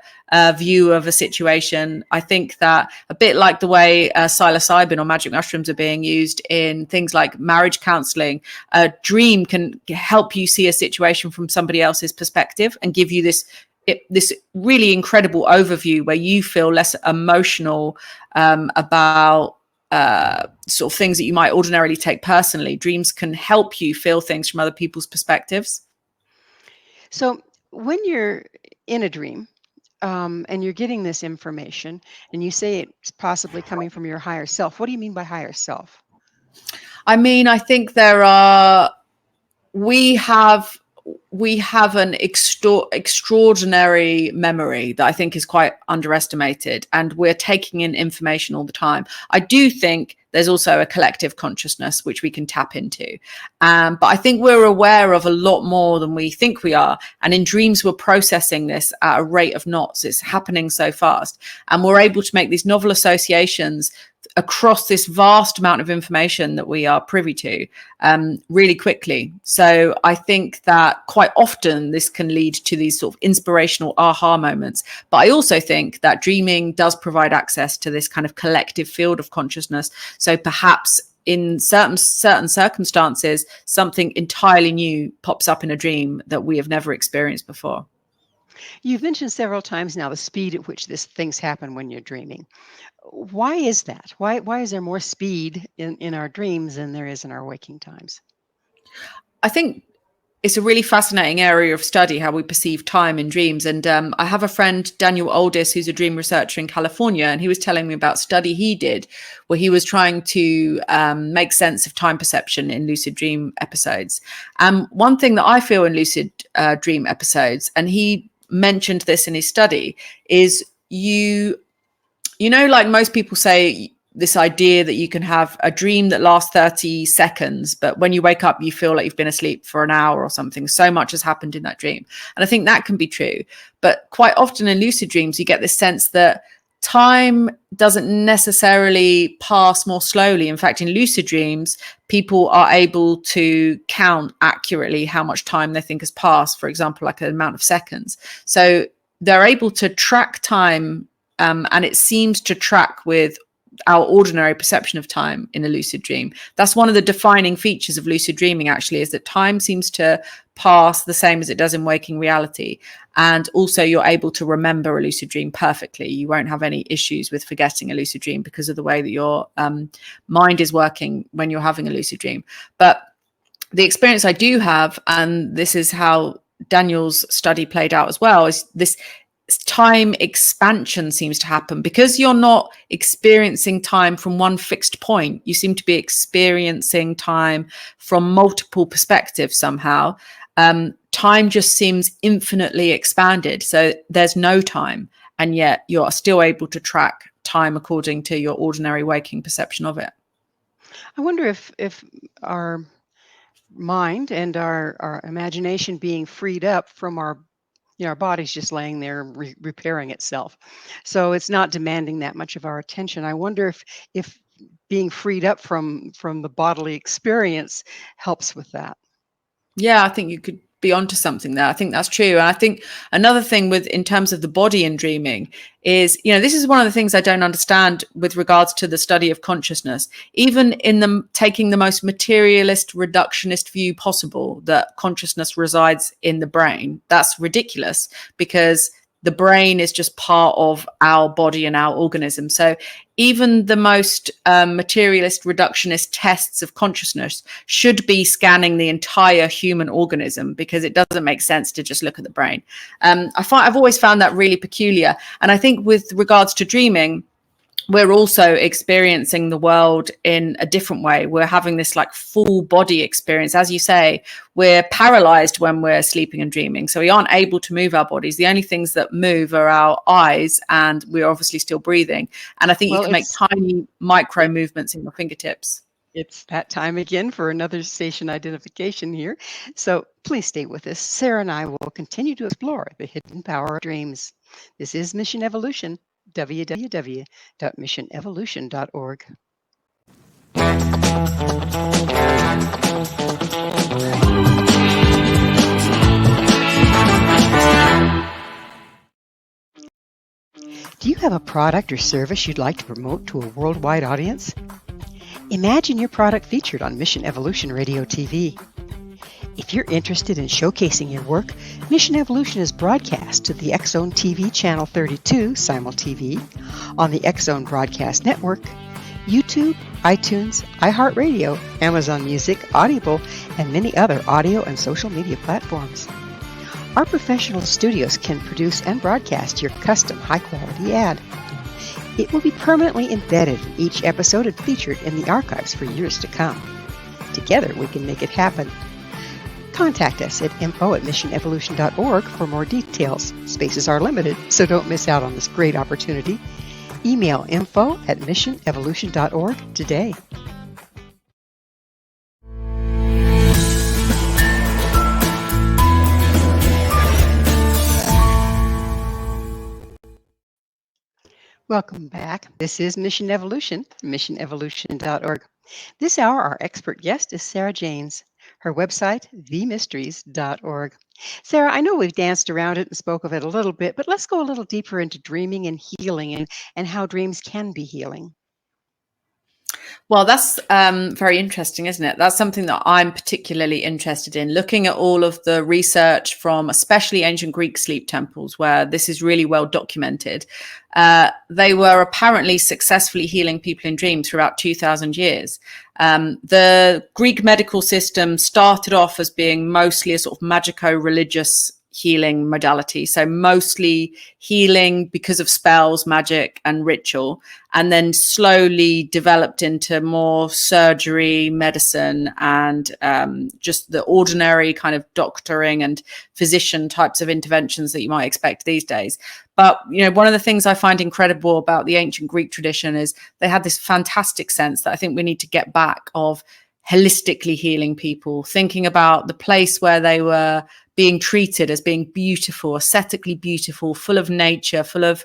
S3: view of a situation. I think that a bit like the way psilocybin or magic mushrooms are being used in things like marriage counseling, a dream can help you see a situation from somebody else's perspective and give you this really incredible overview where you feel less emotional about sort of things that you might ordinarily take personally. Dreams can help you feel things from other people's perspectives.
S2: So when you're in a dream and you're getting this information and you say it's possibly coming from your higher self, what do you mean by higher self?
S3: I mean, I think we have an extraordinary memory that I think is quite underestimated, and we're taking in information all the time. I do think there's also a collective consciousness which we can tap into, but I think we're aware of a lot more than we think we are, and in dreams we're processing this at a rate of knots. It's happening so fast, and we're able to make these novel associations across this vast amount of information that we are privy to really quickly. So I think that quite often this can lead to these sort of inspirational aha moments. But I also think that dreaming does provide access to this kind of collective field of consciousness. So perhaps in certain circumstances, something entirely new pops up in a dream that we have never experienced before.
S2: You've mentioned several times now the speed at which things happen when you're dreaming. Why is that? Why is there more speed in our dreams than there is in our waking times?
S3: I think it's a really fascinating area of study, how we perceive time in dreams. And I have a friend, Daniel Oldis, who's a dream researcher in California, and he was telling me about a study he did where he was trying to make sense of time perception in lucid dream episodes. One thing that I feel in lucid dream episodes, and he mentioned this in his study, is you know, like most people say, this idea that you can have a dream that lasts 30 seconds, but when you wake up, you feel like you've been asleep for an hour or something. So much has happened in that dream. And I think that can be true. But quite often in lucid dreams, you get this sense that time doesn't necessarily pass more slowly. In fact, in lucid dreams, people are able to count accurately how much time they think has passed, for example, like an amount of seconds. So they're able to track time, and it seems to track with our ordinary perception of time in a lucid dream. That's one of the defining features of lucid dreaming, actually, is that time seems to pass the same as it does in waking reality. And also you're able to remember a lucid dream perfectly. You won't have any issues with forgetting a lucid dream because of the way that your mind is working when you're having a lucid dream. But the experience I do have, and this is how Daniel's study played out as well, is this time expansion seems to happen because you're not experiencing time from one fixed point. You seem to be experiencing time from multiple perspectives somehow. Time just seems infinitely expanded. So there's no time, and yet you're still able to track time according to your ordinary waking perception of it.
S2: I wonder if our mind and our imagination being freed up from our body's just laying there repairing itself, so it's not demanding that much of our attention. I wonder if being freed up from the bodily experience helps with that.
S3: Yeah, I think you could be onto something there. I think that's true. And I think another thing with in terms of the body and dreaming is, this is one of the things I don't understand with regards to the study of consciousness, even in them taking the most materialist, reductionist view possible that consciousness resides in the brain. That's ridiculous because the brain is just part of our body and our organism. So even the most materialist, reductionist tests of consciousness should be scanning the entire human organism, because it doesn't make sense to just look at the brain. I've always found that really peculiar. And I think with regards to dreaming, we're also experiencing the world in a different way. We're having this like full body experience. As you say, we're paralyzed when we're sleeping and dreaming. So we aren't able to move our bodies. The only things that move are our eyes, and we're obviously still breathing. And I think you can make tiny micro movements in your fingertips.
S2: It's that time again for another station identification here. So please stay with us. Sarah and I will continue to explore the hidden power of dreams. This is Mission Evolution. www.missionevolution.org. Do you have a product or service you'd like to promote to a worldwide audience? Imagine your product featured on Mission Evolution Radio TV. If you're interested in showcasing your work, Mission Evolution is broadcast to the X-Zone TV Channel 32 Simul TV, on the X-Zone Broadcast Network, YouTube, iTunes, iHeartRadio, Amazon Music, Audible, and many other audio and social media platforms. Our professional studios can produce and broadcast your custom high-quality ad. It will be permanently embedded in each episode and featured in the archives for years to come. Together, we can make it happen. Contact us at info@missionevolution.org for more details. Spaces are limited, so don't miss out on this great opportunity. Email info@missionevolution.org today. Welcome back. This is Mission Evolution, missionevolution.org. This hour, our expert guest is Sarah Janes. Her website, themysteries.org. Sarah, I know we've danced around it and spoke of it a little bit, but let's go a little deeper into dreaming and healing and how dreams can be healing.
S3: Well, that's very interesting, isn't it? That's something that I'm particularly interested in, looking at all of the research from especially ancient Greek sleep temples, where this is really well documented. They were apparently successfully healing people in dreams throughout 2,000 years. The Greek medical system started off as being mostly a sort of magico-religious healing modality, so mostly healing because of spells, magic, and ritual, and then slowly developed into more surgery, medicine, and just the ordinary kind of doctoring and physician types of interventions that you might expect these days. But one of the things I find incredible about the ancient Greek tradition is they had this fantastic sense that I think we need to get back of holistically healing people, thinking about the place where they were being treated as being beautiful, aesthetically beautiful, full of nature, full of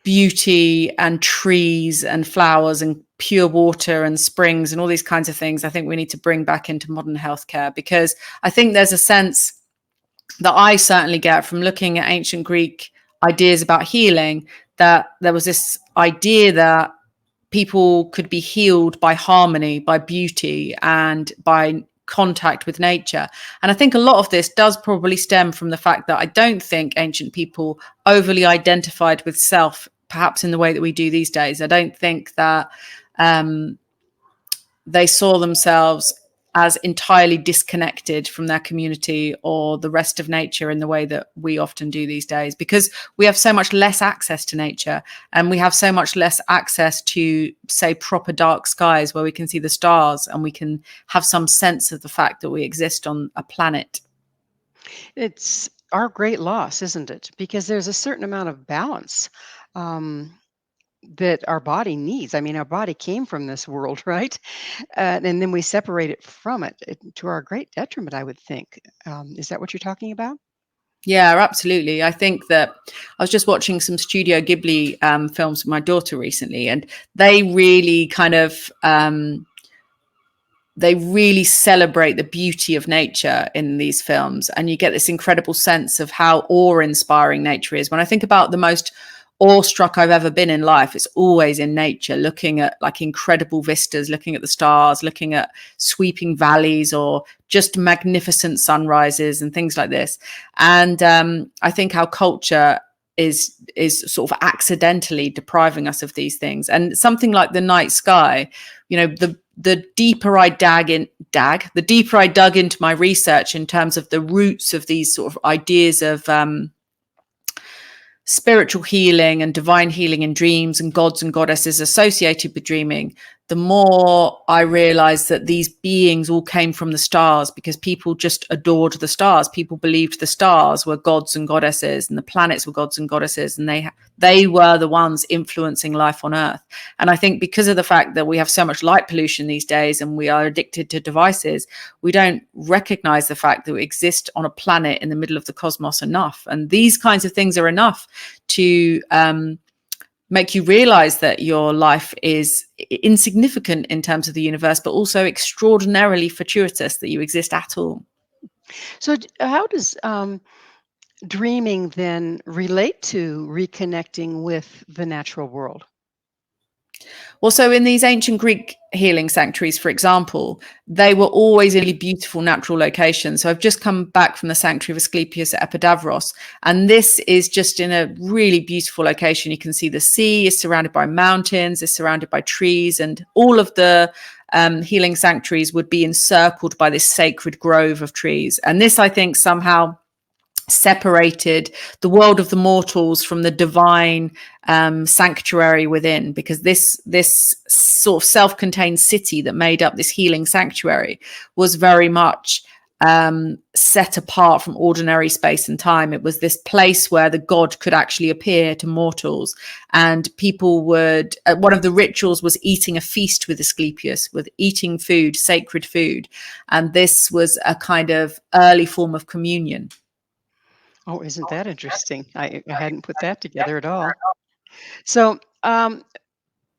S3: beauty and trees and flowers and pure water and springs and all these kinds of things, I think we need to bring back into modern healthcare, because I think there's a sense that I certainly get from looking at ancient Greek ideas about healing, that there was this idea that people could be healed by harmony, by beauty, and by contact with nature. And I think a lot of this does probably stem from the fact that I don't think ancient people overly identified with self, perhaps in the way that we do these days. I don't think that they saw themselves as entirely disconnected from their community or the rest of nature in the way that we often do these days, because we have so much less access to nature, and we have so much less access to, say, proper dark skies where we can see the stars and we can have some sense of the fact that we exist on a planet.
S2: It's our great loss, isn't it? Because there's a certain amount of balance that our body needs. I mean, our body came from this world, right? And then we separate it from it, to our great detriment, I would think. Is that what you're talking about?
S3: Yeah, absolutely. I think that I was just watching some Studio Ghibli films with my daughter recently, and they really kind of they really celebrate the beauty of nature in these films, and you get this incredible sense of how awe-inspiring nature is. When I think about the most awestruck I've ever been in life, it's always in nature, looking at like incredible vistas, looking at the stars, looking at sweeping valleys or just magnificent sunrises and things like this. And I think our culture is sort of accidentally depriving us of these things. And something like the night sky, you know, the deeper I dug into my research in terms of the roots of these sort of ideas of spiritual healing and divine healing in dreams and gods and goddesses associated with dreaming, the more I realized that these beings all came from the stars, because people just adored the stars. People believed the stars were gods and goddesses and the planets were gods and goddesses, and they were the ones influencing life on Earth. And I think because of the fact that we have so much light pollution these days and we are addicted to devices, we don't recognize the fact that we exist on a planet in the middle of the cosmos enough. And these kinds of things are enough to make you realize that your life is insignificant in terms of the universe, but also extraordinarily fortuitous that you exist at all.
S2: So, how does dreaming then relate to reconnecting with the natural world?
S3: Well, so in these ancient Greek healing sanctuaries, for example, they were always in really beautiful natural locations. So I've just come back from the sanctuary of Asclepius at Epidavros, and this is just in a really beautiful location. You can see the sea is surrounded by mountains, it's surrounded by trees, and all of the healing sanctuaries would be encircled by this sacred grove of trees. And this, I think, somehow separated the world of the mortals from the divine sanctuary within, because this sort of self-contained city that made up this healing sanctuary was very much set apart from ordinary space and time. It was this place where the god could actually appear to mortals, and people would one of the rituals was eating a feast with Asclepius, with eating food, sacred food, and this was a kind of early form of communion.
S2: Oh, isn't that interesting? I hadn't put that together at all. So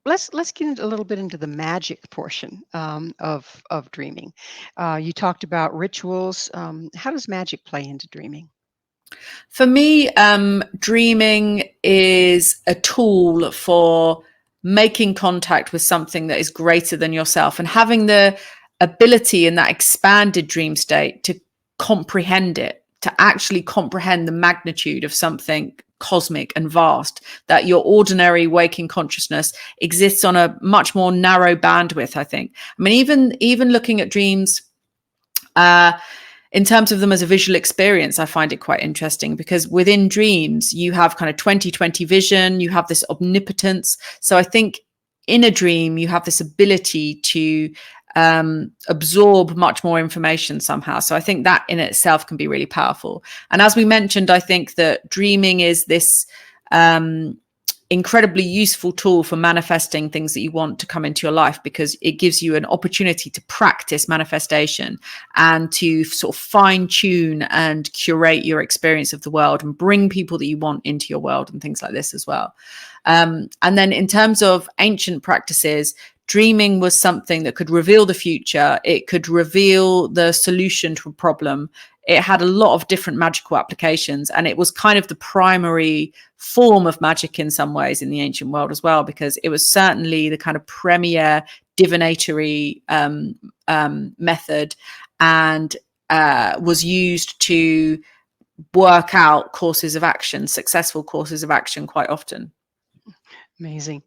S2: let's get a little bit into the magic portion of dreaming. You talked about rituals. How does magic play into dreaming?
S3: For me, dreaming is a tool for making contact with something that is greater than yourself, and having the ability in that expanded dream state to comprehend it, to actually comprehend the magnitude of something cosmic and vast, that your ordinary waking consciousness exists on a much more narrow bandwidth, I think. I mean, even looking at dreams in terms of them as a visual experience, I find it quite interesting, because within dreams, you have kind of 20/20 vision, you have this omnipotence. So I think in a dream, you have this ability to absorb much more information somehow. So I think that in itself can be really powerful. And as we mentioned, I think that dreaming is this incredibly useful tool for manifesting things that you want to come into your life, because it gives you an opportunity to practice manifestation and to sort of fine tune and curate your experience of the world and bring people that you want into your world and things like this as well. And then in terms of ancient practices, dreaming was something that could reveal the future. It could reveal the solution to a problem. It had a lot of different magical applications, and it was kind of the primary form of magic in some ways in the ancient world as well, because it was certainly the kind of premier divinatory method, and was used to work out courses of action, successful courses of action quite often.
S2: Amazing.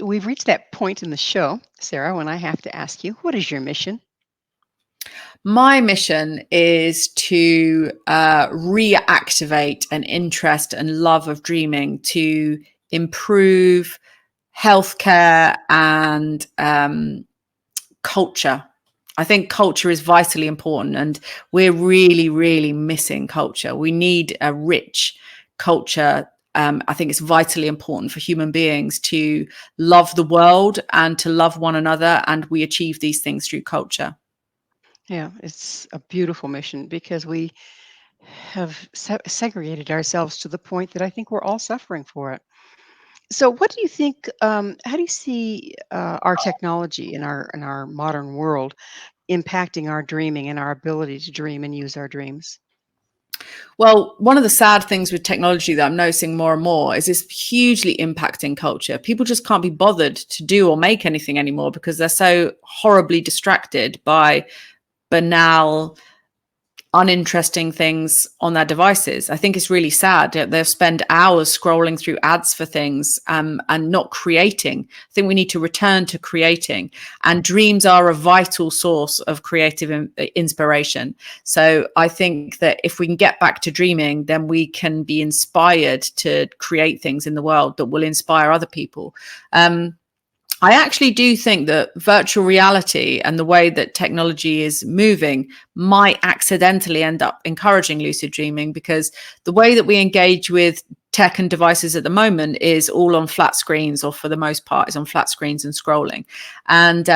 S2: We've reached that point in the show, Sarah, when I have to ask you, what is your mission?
S3: My mission is to reactivate an interest and love of dreaming, to improve healthcare and culture. I think culture is vitally important, and we're really, really missing culture. We need a rich culture. I think it's vitally important for human beings to love the world and to love one another, and we achieve these things through culture.
S2: Yeah, it's a beautiful mission, because we have segregated ourselves to the point that I think we're all suffering for it. So, what do you think? How do you see our technology in our modern world impacting our dreaming and our ability to dream and use our dreams?
S3: Well, one of the sad things with technology that I'm noticing more and more is it's hugely impacting culture. People just can't be bothered to do or make anything anymore because they're so horribly distracted by banal, uninteresting things on their devices. I think it's really sad. They'll spend hours scrolling through ads for things and not creating. I think we need to return to creating, and dreams are a vital source of creative inspiration. So I think that if we can get back to dreaming, then we can be inspired to create things in the world that will inspire other people. I actually do think that virtual reality and the way that technology is moving might accidentally end up encouraging lucid dreaming, because the way that we engage with tech and devices at the moment is all on flat screens, or for the most part is on flat screens and scrolling. And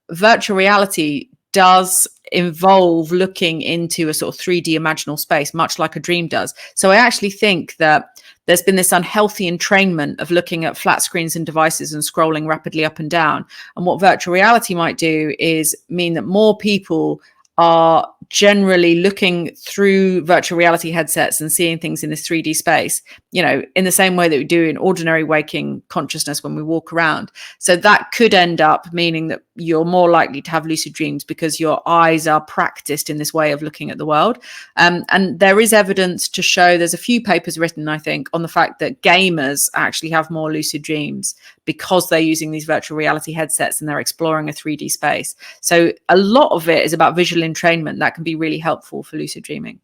S3: virtual reality does involve looking into a sort of 3D imaginal space, much like a dream does. So I actually think that there's been this unhealthy entrainment of looking at flat screens and devices and scrolling rapidly up and down. And what virtual reality might do is mean that more people are generally looking through virtual reality headsets and seeing things in this 3D space, you know, in the same way that we do in ordinary waking consciousness when we walk around. So that could end up meaning that you're more likely to have lucid dreams because your eyes are practiced in this way of looking at the world. And there is evidence to show, there's a few papers written, I think, on the fact that gamers actually have more lucid dreams because they're using these virtual reality headsets and they're exploring a 3D space. So a lot of it is about visual entrainment that can be really helpful for lucid dreaming.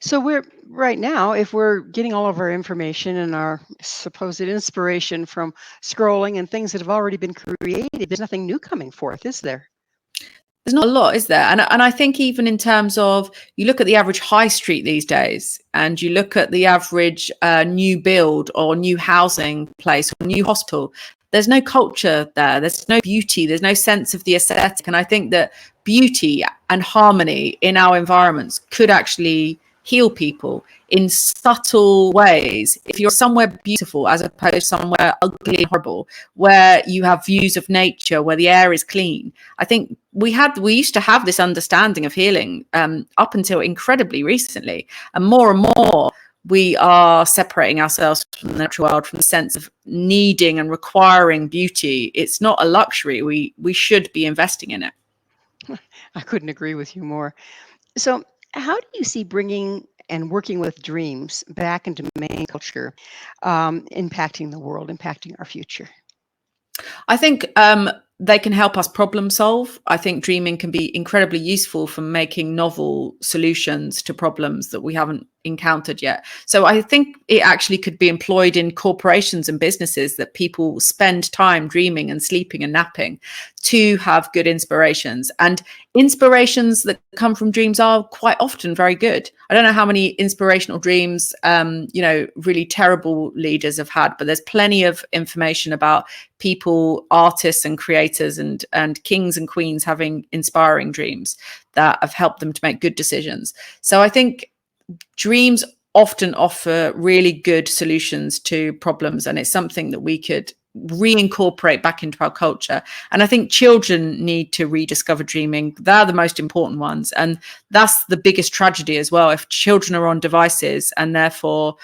S2: So we're right now, if we're getting all of our information and our supposed inspiration from scrolling and things that have already been created, there's nothing new coming forth, is there?
S3: There's not a lot, is there? And I think even in terms of, you look at the average high street these days, and you look at the average new build or new housing place or new hospital, there's no culture there. There's no beauty. There's no sense of the aesthetic. And I think that beauty and harmony in our environments could actually heal people in subtle ways. If you're somewhere beautiful as opposed to somewhere ugly and horrible, where you have views of nature, where the air is clean, I think we used to have this understanding of healing up until incredibly recently, and more we are separating ourselves from the natural world, from the sense of needing and requiring beauty. It's not a luxury. We should be investing in it.
S2: I couldn't agree with you more. So how do you see bringing and working with dreams back into main culture impacting the world, impacting our future?
S3: I think they can help us problem solve. I think dreaming can be incredibly useful for making novel solutions to problems that we haven't encountered yet. So I think it actually could be employed in corporations and businesses, that people spend time dreaming and sleeping and napping to have good inspirations. And inspirations that come from dreams are quite often very good. I don't know how many inspirational dreams really terrible leaders have had, but there's plenty of information about people, artists and creators and kings and queens having inspiring dreams that have helped them to make good decisions. So I think dreams often offer really good solutions to problems, and it's something that we could reincorporate back into our culture. And I think children need to rediscover dreaming. They're the most important ones, and that's the biggest tragedy as well. If children are on devices and therefore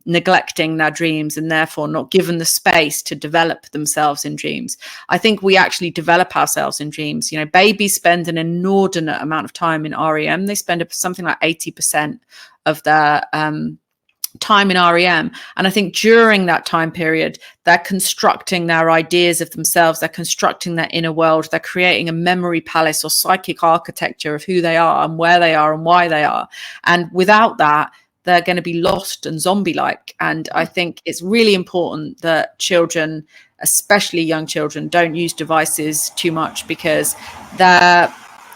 S3: neglecting their dreams, and therefore not given the space to develop themselves in dreams. I think we actually develop ourselves in dreams. Babies spend an inordinate amount of time in REM. They spend something like 80% of their time in REM. And I think during that time period, they're constructing their ideas of themselves, they're constructing their inner world, they're creating a memory palace or psychic architecture of who they are and where they are and why they are. And without that, they're going to be lost and zombie-like. And I think it's really important that children, especially young children, don't use devices too much, because they're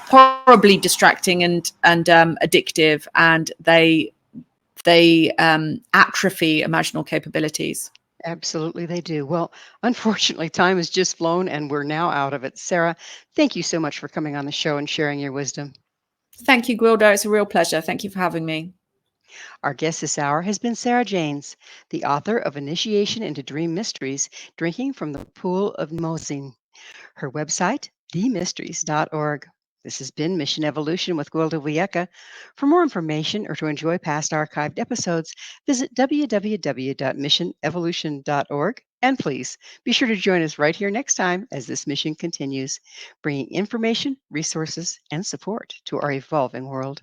S3: horribly distracting and addictive, and they atrophy imaginal capabilities.
S2: Absolutely, they do. Well, unfortunately, time has just flown and we're now out of it. Sarah, thank you so much for coming on the show and sharing your wisdom.
S3: Thank you, Gwilda. It's a real pleasure. Thank you for having me.
S2: Our guest this hour has been Sarah Janes, the author of Initiation into Dream Mysteries, Drinking from the Pool of Mozin. Her website, themysteries.org. This has been Mission Evolution with Gwilda Wiyaka. For more information or to enjoy past archived episodes, visit www.missionevolution.org. And please be sure to join us right here next time as this mission continues, bringing information, resources, and support to our evolving world.